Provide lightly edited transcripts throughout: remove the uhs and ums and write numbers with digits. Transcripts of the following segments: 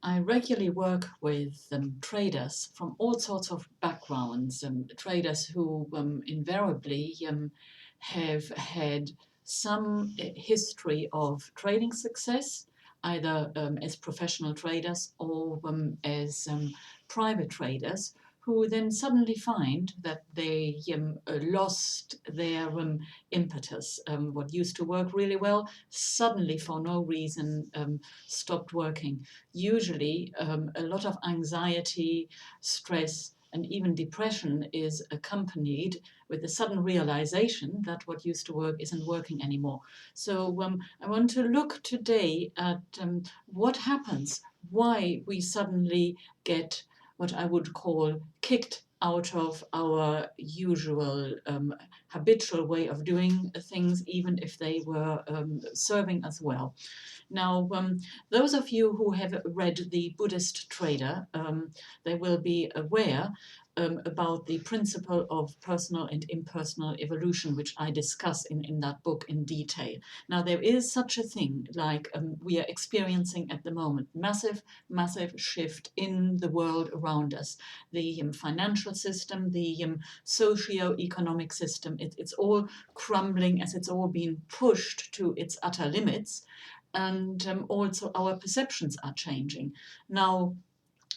I regularly work with traders from all sorts of backgrounds, traders who invariably have had some history of trading success, either as professional traders or as private traders, who then suddenly find that they lost their impetus. What used to work really well suddenly, for no reason, stopped working. Usually, a lot of anxiety, stress, and even depression is accompanied with the sudden realization that what used to work isn't working anymore. So I want to look today at what happens, why we suddenly get what I would call kicked out of our usual habitual way of doing things, even if they were serving us well. Now, those of you who have read the Buddhist Trader, they will be aware about the principle of personal and impersonal evolution, which I discuss in that book in detail. Now, there is such a thing like we are experiencing at the moment, massive shift in the world around us. The financial system, the socio-economic system, it's all crumbling as it's all being pushed to its utter limits. And also our perceptions are changing. Now,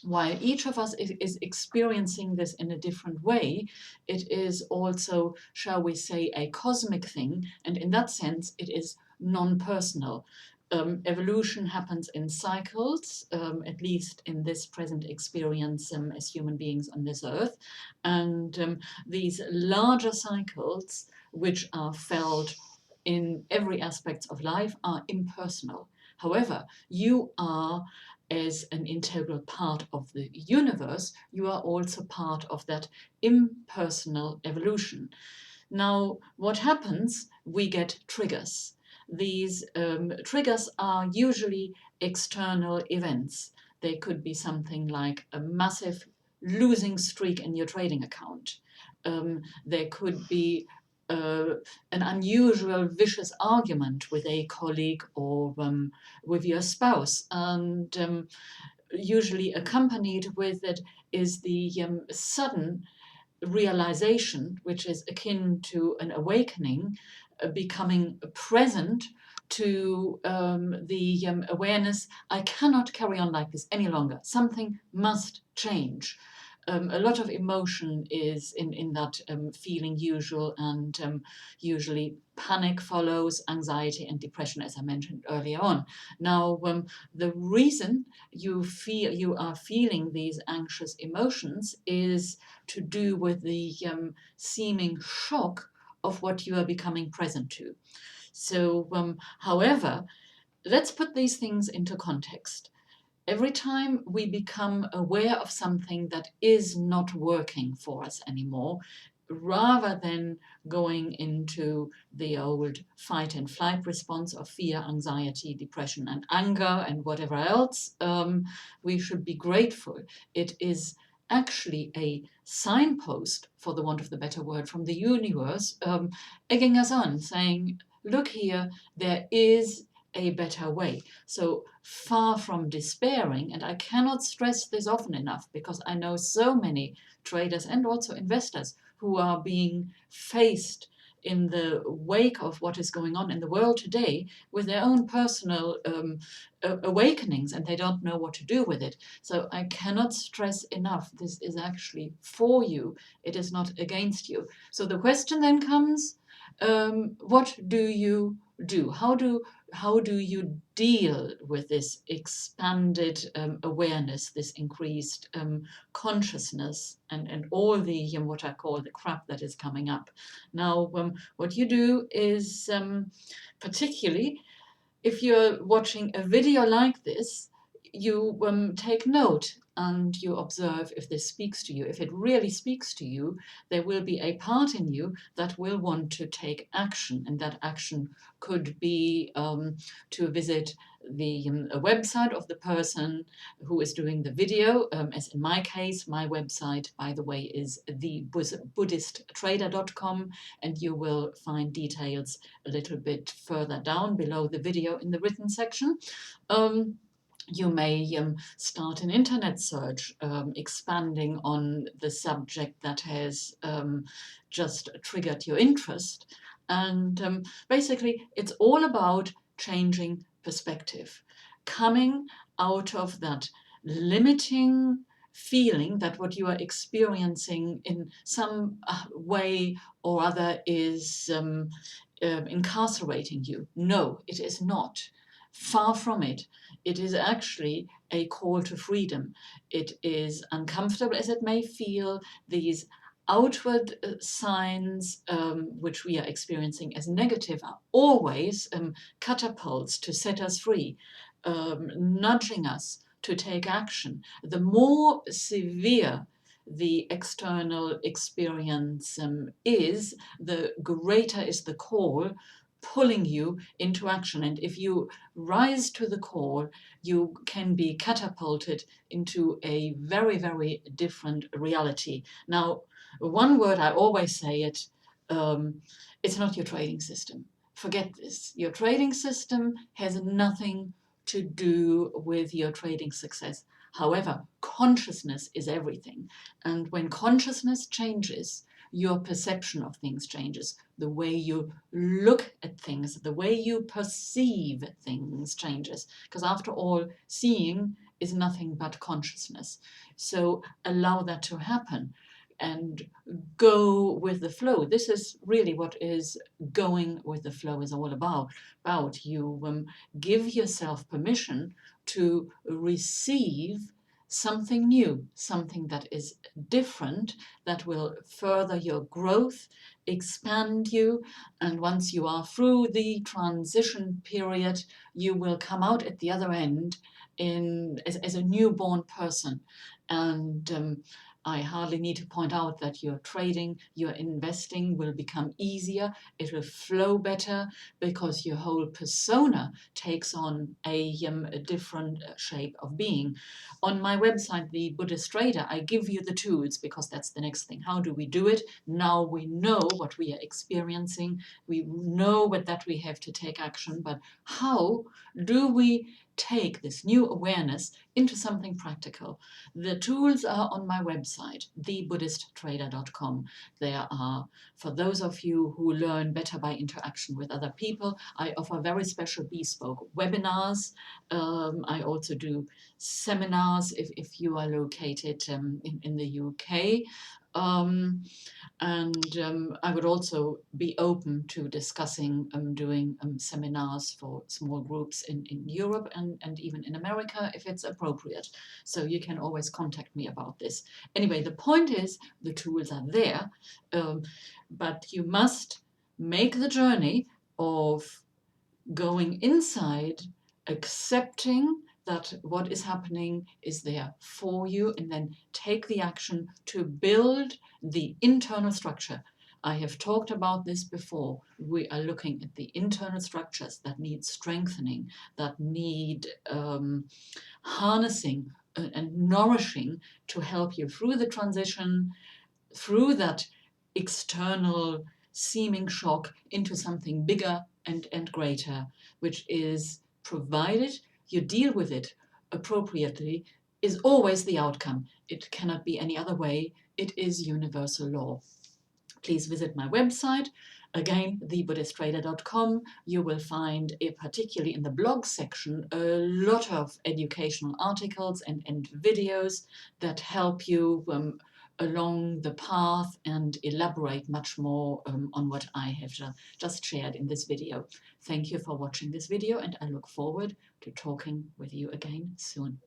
while each of us is experiencing this in a different way, it is also, shall we say, a cosmic thing, and in that sense, it is non-personal. Evolution happens in cycles, at least in this present experience as human beings on this earth, and these larger cycles, which are felt in every aspect of life, are impersonal. However, you are, as an integral part of the universe, you are also part of that impersonal evolution. Now, what happens? We get triggers. These triggers are usually external events. They could be something like a massive losing streak in your trading account. There could be an unusual vicious argument with a colleague or with your spouse, and usually accompanied with it is the sudden realization, which is akin to an awakening, becoming present to the awareness, I cannot carry on like this any longer. Something must change. A lot of emotion is in that feeling usual, and usually panic follows, anxiety and depression, as I mentioned earlier on. Now, the reason you are feeling these anxious emotions is to do with the seeming shock of what you are becoming present to. So, however, let's put these things into context. Every time we become aware of something that is not working for us anymore, rather than going into the old fight and flight response of fear, anxiety, depression, and anger, and whatever else, we should be grateful. It is actually a signpost, for the want of the better word, from the universe, egging us on, saying, look here, there is a better way. So far from despairing, and I cannot stress this often enough because I know so many traders and also investors who are being faced in the wake of what is going on in the world today with their own personal awakenings, and they don't know what to do with it. So I cannot stress enough, this is actually for you, it is not against you. So the question then comes, what do you do? How do you deal with this expanded awareness, this increased consciousness, and all the what I call the crap that is coming up? Now, what you do is, particularly if you're watching a video like this, you take note and you observe if this speaks to you. If it really speaks to you, there will be a part in you that will want to take action, and that action could be to visit the website of the person who is doing the video. As in my case, my website, by the way, is the BuddhistTrader.com, and you will find details a little bit further down below the video in the written section. You may start an internet search expanding on the subject that has just triggered your interest. And basically, it's all about changing perspective, coming out of that limiting feeling that what you are experiencing in some way or other is incarcerating you. No, it is not. Far from it. It is actually a call to freedom. It is uncomfortable as it may feel. These outward signs which we are experiencing as negative are always catapults to set us free, nudging us to take action. The more severe the external experience is, the greater is the call pulling you into action. And if you rise to the call, you can be catapulted into a very, very different reality. Now, one word I always say it, it's not your trading system. Forget this. Your trading system has nothing to do with your trading success. However, consciousness is everything. And when consciousness changes, your perception of things changes. The way you look at things, the way you perceive things changes. Because after all, seeing is nothing but consciousness. So allow that to happen and go with the flow. This is really what is going with the flow is all about. You give yourself permission to receive something new, something that is different, that will further your growth, expand you, and once you are through the transition period, you will come out at the other end as a newborn person. And I hardly need to point out that your trading, your investing will become easier, it will flow better because your whole persona takes on a different shape of being. On my website, the Buddhist Trader, I give you the tools because that's the next thing. How do we do it? Now we know what we are experiencing, we know that we have to take action, but how do we take this new awareness into something practical? The tools are on my website, thebuddhisttrader.com. There are, for those of you who learn better by interaction with other people, I offer very special bespoke webinars. I also do seminars if you are located in the UK. Um, and I would also be open to discussing doing seminars for small groups in Europe and even in America if it's appropriate. So you can always contact me about this. Anyway, the point is the tools are there, but you must make the journey of going inside, accepting that what is happening is there for you, and then take the action to build the internal structure. I have talked about this before. We are looking at the internal structures that need strengthening, that need harnessing and nourishing to help you through the transition, through that external seeming shock into something bigger and greater, which is provided you deal with it appropriately, is always the outcome. It cannot be any other way. It is universal law. Please visit my website. Again, thebuddhisttrader.com. You will find, particularly in the blog section, a lot of educational articles and videos that help you along the path and elaborate much more on what I have just shared in this video. Thank you for watching this video, and I look forward to talking with you again soon.